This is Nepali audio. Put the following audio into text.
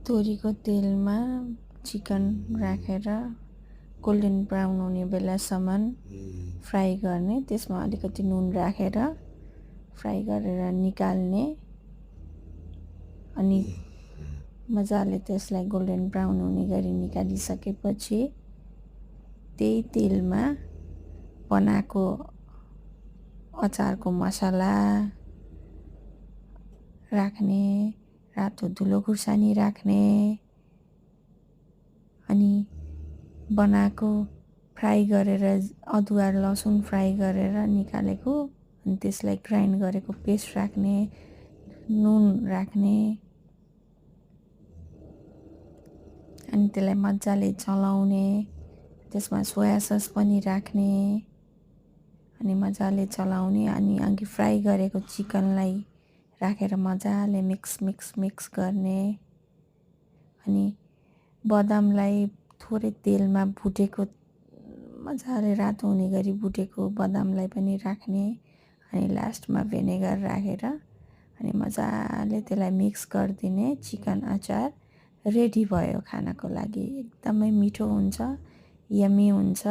तोरीको तेलमा चिकन राखेर गोल्डन ब्राउन हुने बेलासम्म फ्राई गर्ने, त्यसमा अलिकति नुन राखेर फ्राई गरेर निकाल्ने। अनि मजाले त्यसलाई गोल्डन ब्राउन हुने गरी निकालिसकेपछि त्यही तेलमा बनाएको अचारको मसला राख्ने, रातो धुलो खुर्सानी राख्ने, अनि बनाएको फ्राई गरेर अदुवा लसुन फ्राई गरेर निकालेको अनि त्यसलाई ग्राइन्ड गरेको पेस्ट राख्ने, नुन राख्ने, अनि त्यसलाई मजाले चलाउने। त्यसमा सोया सस पनि राख्ने अनि मजाले चलाउने। अनि अघि फ्राई गरेको चिकनलाई राखेर मजाले मिक्स गर्ने। अनि बदामलाई थोरै तेलमा भुटेको, मजाले रातो हुने गरी भुटेको बदामलाई पनि राख्ने। अनि लास्टमा भिनेगर राखेर अनि मजाले त्यसलाई मिक्स गरिदिने। चिकन अचार रेडी भयो खानको लागि। एकदमै मिठो हुन्छ, यम्मी हुन्छ।